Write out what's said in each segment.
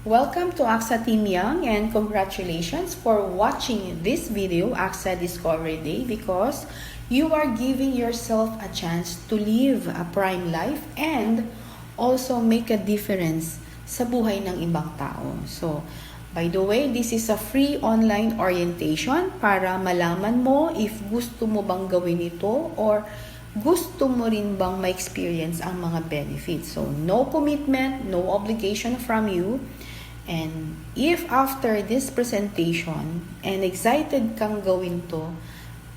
Welcome to AXA Team Young and congratulations for watching this video, AXA Discovery Day, because you are giving yourself a chance to live a prime life and also make a difference sa buhay ng ibang tao. So, by the way, this is a free online orientation para malaman mo if gusto mo bang gawin ito or gusto mo rin bang ma-experience ang mga benefits. So, no commitment, no obligation from you. And if after this presentation and excited kang gawin to,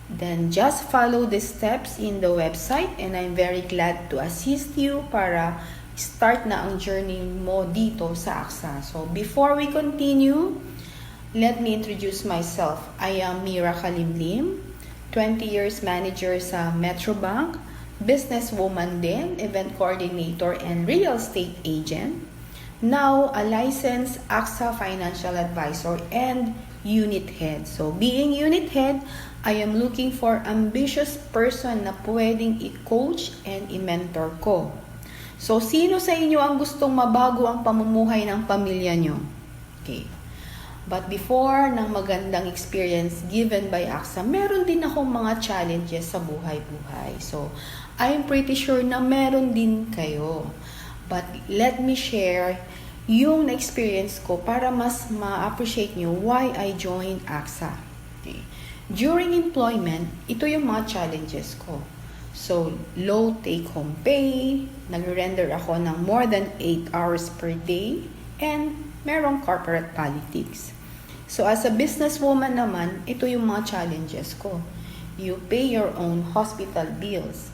then just follow the steps in the website and I'm very glad to assist you para start na ang journey mo dito sa AXA. So, before we continue, let me introduce myself. I am Mira Kalimlim, 20 years manager sa Metrobank, businesswoman din, event coordinator, and real estate agent. Now, a licensed AXA financial advisor and unit head. So, being unit head, I am looking for ambitious person na pwedeng i-coach and i-mentor ko. So, sino sa inyo ang gustong mabago ang pamumuhay ng pamilya nyo? Okay. But before ng magandang experience given by AXA, meron din akong mga challenges sa buhay-buhay. So, I'm pretty sure na meron din kayo. But let me share yung na-experience ko para mas ma-appreciate nyo why I joined AXA. Okay. During employment, ito yung mga challenges ko. So, low take-home pay, nag-render ako ng more than 8 hours per day, and merong corporate politics. So, as a businesswoman naman, ito yung mga challenges ko. You pay your own hospital bills,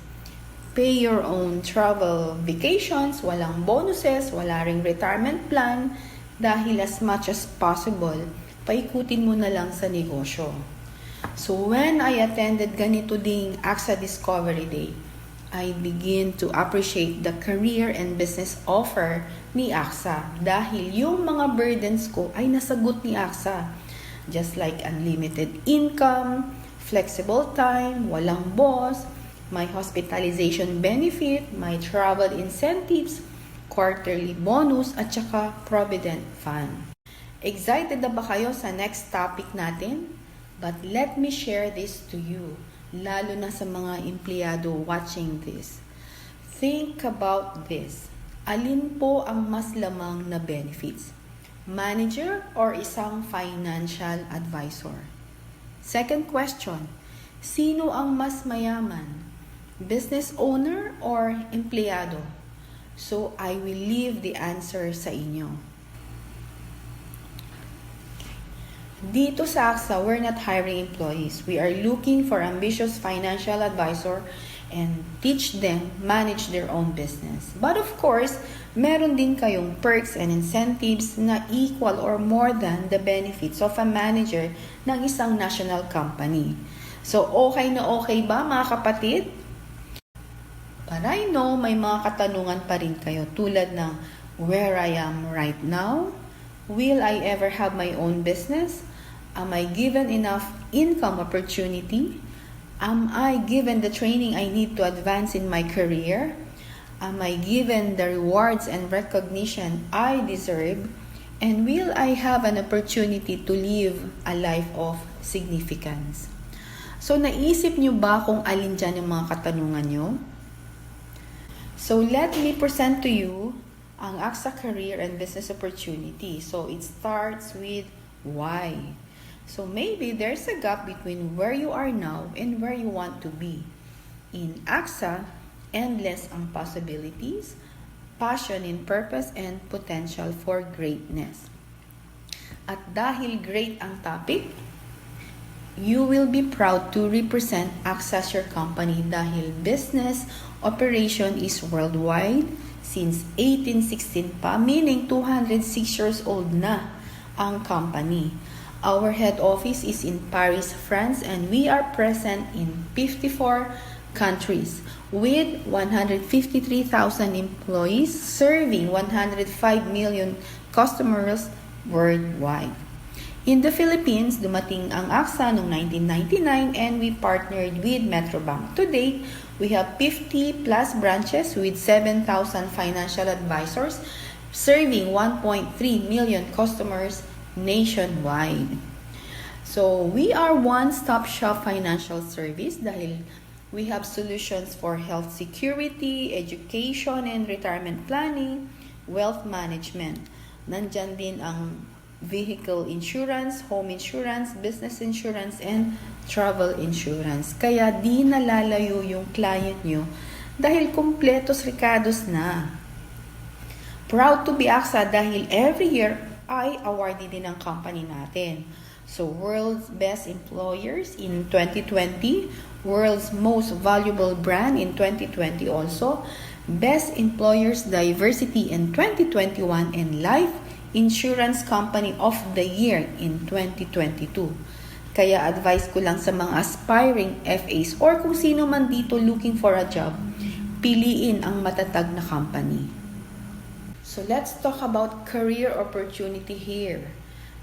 pay your own travel vacations, walang bonuses, wala ring retirement plan, dahil as much as possible, paikutin mo na lang sa negosyo. So, when I attended ganito ding AXA Discovery Day, I begin to appreciate the career and business offer ni AXA dahil yung mga burdens ko ay nasagot ni AXA. Just like unlimited income, flexible time, walang boss, my hospitalization benefit, my travel incentives, quarterly bonus, at saka provident fund. Excited na ba kayo sa next topic natin? But let me share this to you, lalo na sa mga empleyado watching this. Think about this. Alin po ang mas lamang na benefits? Manager or isang financial advisor? Second question, sino ang mas mayaman? Business owner or empleyado? So, I will leave the answer sa inyo. Dito sa AXA, we're not hiring employees. We are looking for ambitious financial advisor and teach them manage their own business. But of course, meron din kayong perks and incentives na equal or more than the benefits of a manager ng isang national company. So, okay na okay ba mga kapatid? But I know may mga katanungan pa rin kayo tulad ng where I am right now? Will I ever have my own business? Am I given enough income opportunity? Am I given the training I need to advance in my career? Am I given the rewards and recognition I deserve? And will I have an opportunity to live a life of significance? So, naisip nyo ba kung alin dyan yung mga katanungan nyo? So, let me present to you ang AXA Career and Business Opportunity. So, it starts with why. So, maybe there's a gap between where you are now and where you want to be. In AXA, endless ang possibilities, passion in purpose, and potential for greatness. At dahil great ang topic, you will be proud to represent AXA as your company dahil business operation is worldwide since 1816 pa, meaning 206 years old na ang company. Our head office is in Paris, France, and we are present in 54 countries with 153,000 employees serving 105 million customers worldwide. In the Philippines, dumating ang AXA noong 1999 and we partnered with Metrobank. Today, we have 50 plus branches with 7,000 financial advisors serving 1.3 million customers nationwide. So, we are one-stop shop financial service dahil we have solutions for health security, education and retirement planning, wealth management. Nandyan din ang vehicle insurance, home insurance, business insurance, and travel insurance. Kaya di nalalayo yung client nyo dahil kumpletos ricados na. Proud to be AXA dahil every year ay awarded din ang company natin. So, World's Best Employers in 2020, World's Most Valuable Brand in 2020 also, Best Employers Diversity in 2021, and Life Insurance Company of the Year in 2022. Kaya advice ko lang sa mga aspiring FAs or kung sino man dito looking for a job, piliin ang matatag na company. So, let's talk about career opportunity here.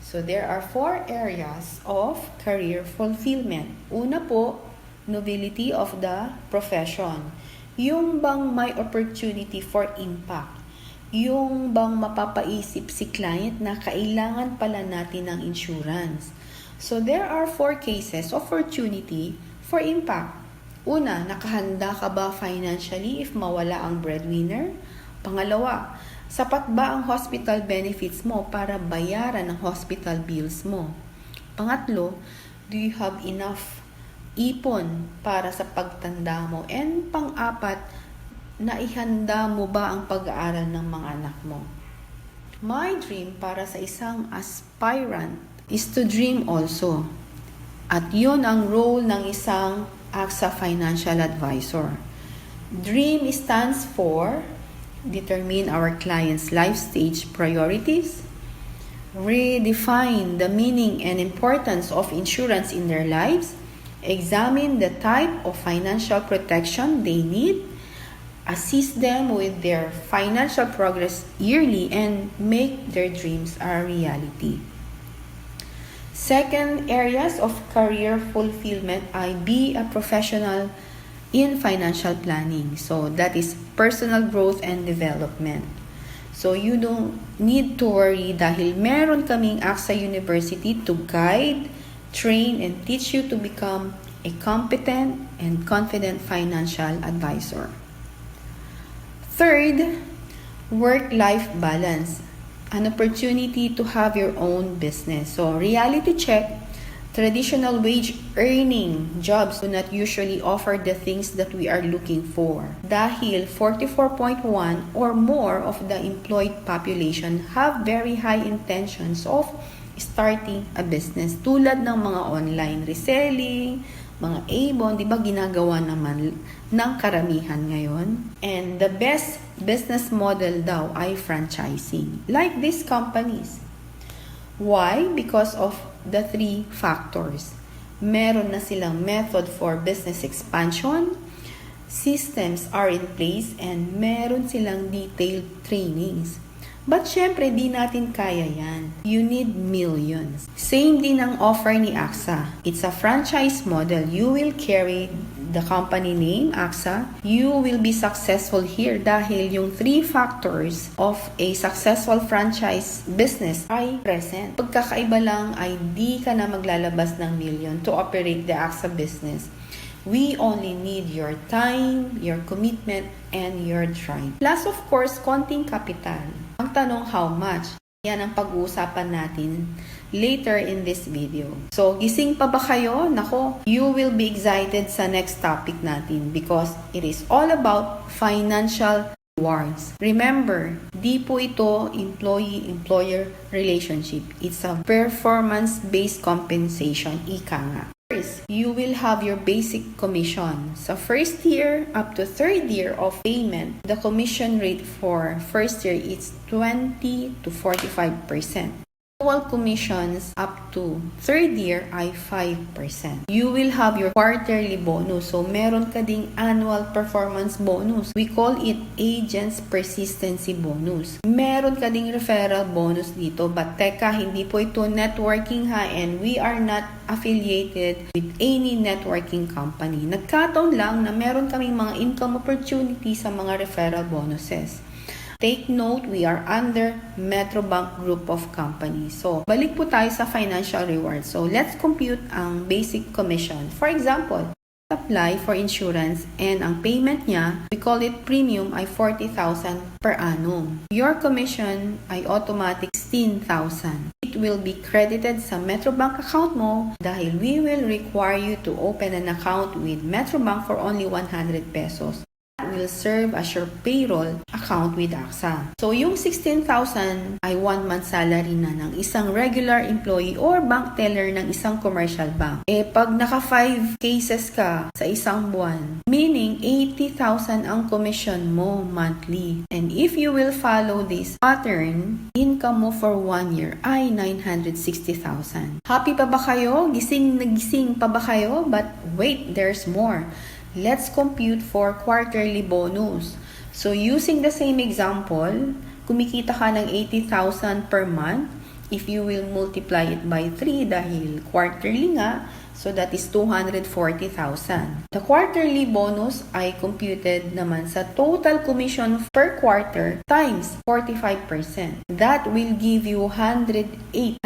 So, there are 4 areas of career fulfillment. Una po, nobility of the profession. Yung bang may opportunity for impact. Yung bang mapapaisip si client na kailangan pala natin ng insurance. So, there are 4 cases of opportunity for impact. Una, nakahanda ka ba financially if mawala ang breadwinner? Pangalawa, sapat ba ang hospital benefits mo para bayaran ang hospital bills mo? Pangatlo, do you have enough ipon para sa pagtanda mo? And pang-apat, naihanda mo ba ang pag-aaral ng mga anak mo? My dream para sa isang aspirant is to dream also. At yun ang role ng isang AXA Financial Advisor. DREAM stands for determine our client's life stage priorities, redefine the meaning and importance of insurance in their lives, examine the type of financial protection they need, assist them with their financial progress yearly, and make their dreams a reality. Second areas of career fulfillment ay be a professional in financial planning. So, that is personal growth and development. So, you don't need to worry dahil meron kaming AXA University to guide, train, and teach you to become a competent and confident financial advisor. Third, work-life balance. An opportunity to have your own business. So, reality check. Traditional wage earning jobs do not usually offer the things that we are looking for. Dahil 44.1 or more of the employed population have very high intentions of starting a business. Tulad ng mga online reselling, mga Avon, di ba ginagawa naman ng karamihan ngayon? And the best business model daw ay franchising. Like these companies. Why? Because of the 3 factors. Meron na silang method for business expansion, systems are in place, and meron silang detailed trainings. But syempre, di natin kaya yan. You need millions. Same din ang offer ni AXA. It's a franchise model. You will carry the company name, AXA. You will be successful here dahil yung 3 factors of a successful franchise business ay present. Pagkakaiba lang ay di ka na maglalabas ng million to operate the AXA business. We only need your time, your commitment, and your drive. Plus, of course, konting kapital. Ang tanong, how much? Yan ang pag-uusapan natin later in this video. So, gising pa ba kayo? Nako, you will be excited sa next topic natin because it is all about financial rewards. Remember, di po ito employee-employer relationship. It's a performance-based compensation. Ika nga. First, you will have your basic commission. Sa first year up to third year of payment, the commission rate for first year is 20 to 45%. Annual commissions up to third year ay 5%. You will have your quarterly bonus. So, meron ka ding annual performance bonus. We call it agent's persistency bonus. Meron ka ding referral bonus dito. But teka, hindi po ito networking ha, and we are not affiliated with any networking company. Nagkataon lang na meron kaming mga income opportunity sa mga referral bonuses. Take note, we are under Metrobank Group of Companies. So, balik po tayo sa financial rewards. So, let's compute ang basic commission. For example, apply for insurance and ang payment niya, we call it premium, ay 40,000 per annum. Your commission ay automatic 16,000. It will be credited sa Metrobank account mo dahil we will require you to open an account with Metrobank for only 100 pesos. Will serve as your payroll account with AXA. So, yung 16,000 ay 1 month salary na ng isang regular employee or bank teller ng isang commercial bank. Pag naka 5 cases ka sa isang buwan, meaning 80,000 ang commission mo monthly. And if you will follow this pattern, income mo for 1 year ay 960,000. Happy pa ba kayo? Gising na gising pa ba kayo? But wait, there's more. Let's compute for quarterly bonus. So, using the same example, kumikita ka ng 80,000 per month. If you will multiply it by 3 dahil quarterly nga, so that is 240,000. The quarterly bonus ay computed naman sa total commission per quarter times 45%. That will give you 108,000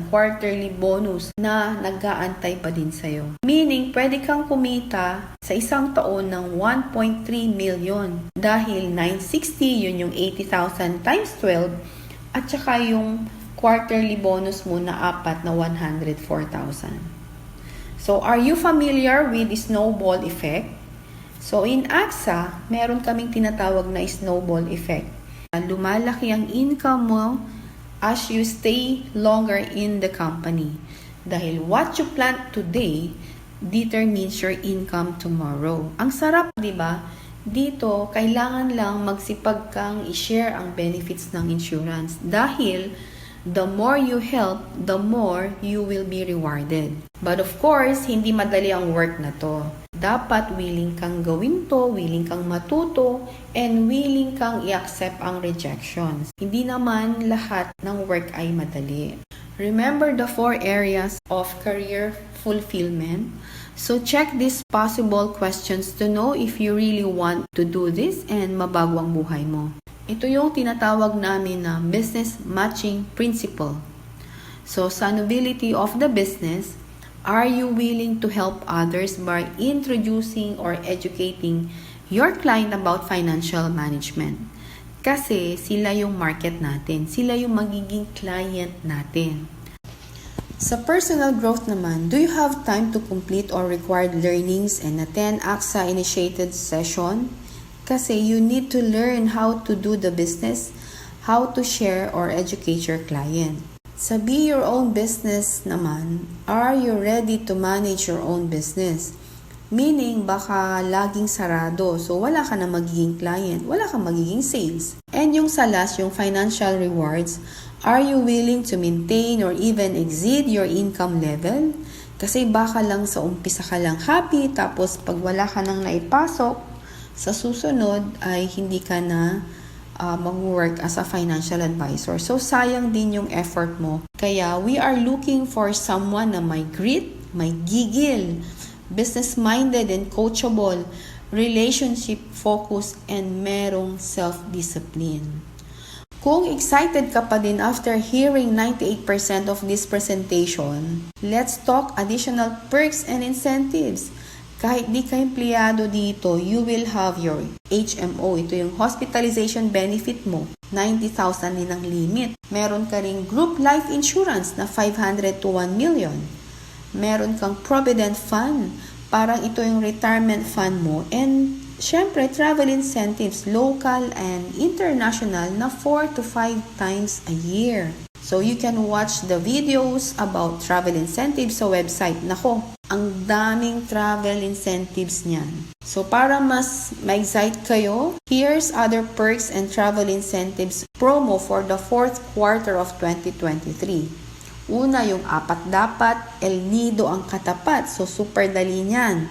quarterly bonus na nag-aantay pa din sa'yo. Meaning, pwede kang kumita sa isang taon ng 1.3 million. Dahil 960, yun yung 80,000 times 12, at saka yung quarterly bonus mo na 4 na 104,000. So, are you familiar with the snowball effect? So, in AXA, meron kaming tinatawag na snowball effect. Lumalaki ang income mo as you stay longer in the company. Dahil what you plant today determines your income tomorrow. Ang sarap, di ba? Dito, kailangan lang magsipag kang i-share ang benefits ng insurance. Dahil the more you help, the more you will be rewarded. But of course, hindi madali ang work na to. Dapat willing kang gawin to, willing kang matuto, and willing kang i-accept ang rejections. Hindi naman lahat ng work ay madali. Remember the 4 areas of career fulfillment. So check these possible questions to know if you really want to do this and mabago ang buhay mo. Ito yung tinatawag namin na business matching principle. So, sustainability of the business, are you willing to help others by introducing or educating your client about financial management? Kasi sila yung market natin, sila yung magiging client natin. Sa personal growth naman, do you have time to complete or required learnings and attend AXA-initiated session? Kasi you need to learn how to do the business, how to share or educate your client. Sa be your own business naman, are you ready to manage your own business? Meaning, baka laging sarado, so wala ka na magiging client, wala ka magiging sales. And yung sa last, yung financial rewards, are you willing to maintain or even exceed your income level? Kasi baka lang sa umpisa ka lang happy, tapos pag wala ka nang naipasok, sa susunod ay hindi ka na mag-work as a financial advisor. So, sayang din yung effort mo. Kaya, we are looking for someone na may grit, may gigil, business-minded and coachable, relationship-focused, and merong self-discipline. Kung excited ka pa din after hearing 98% of this presentation, let's talk additional perks and incentives. Kahit di ka empleyado dito, you will have your HMO. Ito yung hospitalization benefit mo. 90,000 din ang limit. Meron ka ring group life insurance na 500 to 1 million. Meron kang provident fund. Parang ito yung retirement fund mo. And syempre, travel incentives, local and international na 4 to 5 times a year. So, you can watch the videos about travel incentives sa website. Nako, ang daming travel incentives niyan. So, para mas ma-excite kayo, here's other perks and travel incentives promo for the 4th quarter of 2023. Una, yung apat dapat, El Nido ang katapat. So, super dali niyan.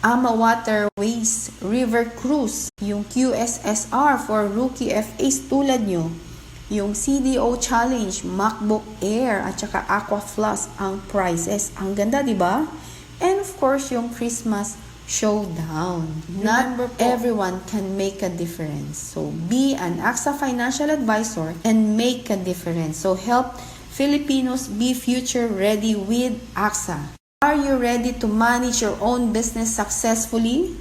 Ama Waterways River Cruise, yung QSSR for Rookie FAs tulad nyo. Yung CDO Challenge, MacBook Air, at saka Aqua Plus ang prizes. Ang ganda, di ba? And of course, yung Christmas showdown. Not everyone can make a difference. So be an AXA financial advisor and make a difference. So help Filipinos be future ready with AXA. Are you ready to manage your own business successfully?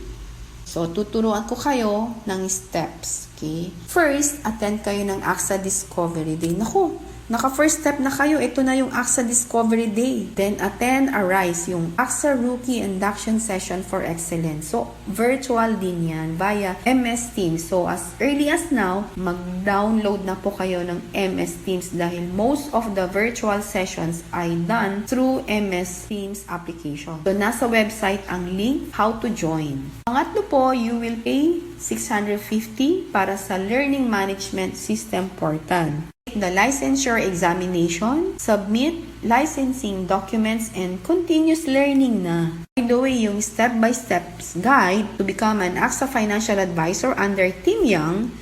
So tuturuan ko kayo ng steps. Okay? First, attend kayo ng AXA Discovery Day. Naku, naka-first step na kayo. Ito na yung AXA Discovery Day. Then, attend ARISE, yung AXA Rookie Induction Session for Excellence. So, virtual din yan via MS Teams. So, as early as now, mag-download na po kayo ng MS Teams dahil most of the virtual sessions ay done through MS Teams application. So, nasa website ang link how to join. Pangatlo po, you will pay 650 para sa Learning Management System Portal. The licensure examination, submit licensing documents, and continuous learning na. By the way, yung step-by-step guide to become an AXA financial advisor under Team Young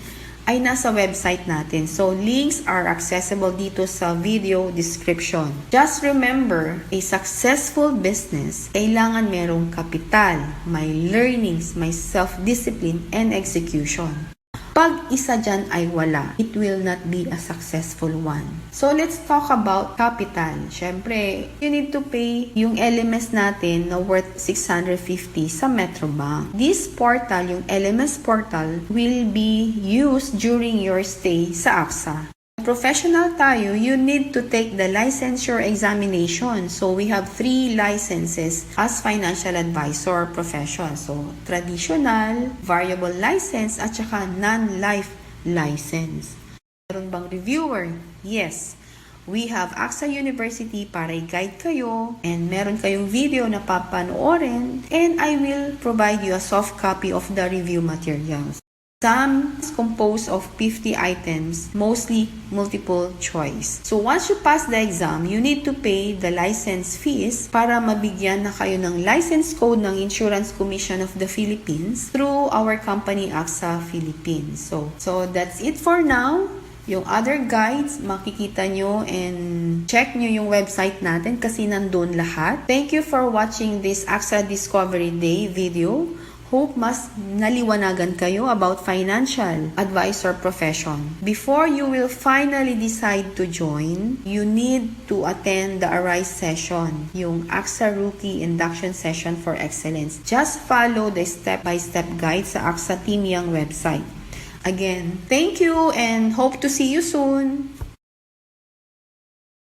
ay nasa website natin. So, links are accessible dito sa video description. Just remember, a successful business, kailangan merong kapital, may learnings, may self-discipline, and execution. Pag isa dyan ay wala, it will not be a successful one. So, let's talk about capital. Siyempre, you need to pay yung LMS natin na worth 650 sa Metrobank. This portal, yung LMS portal, will be used during your stay sa AXA. Professional tayo, you need to take the licensure examination. So, we have 3 licenses as financial advisor profession. So, traditional, variable license, at saka non-life license. Meron bang reviewer? Yes. We have AXA University para i-guide kayo, and meron kayong video na papanoorin, and I will provide you a soft copy of the review materials. Exam is composed of 50 items, mostly multiple choice. So once you pass the exam, you need to pay the license fees para mabigyan na kayo ng license code ng Insurance Commission of the Philippines through our company AXA Philippines. So that's it for now. Yung other guides, makikita nyo and check nyo yung website natin kasi nandun lahat. Thank you for watching this AXA Discovery Day video. Hope mas naliwanagan kayo about financial advisor profession. Before you will finally decide to join, you need to attend the ARISE session, yung AXA Rookie Induction Session for Excellence. Just follow the step-by-step guide sa AXA Team Young website. Again, thank you and hope to see you soon!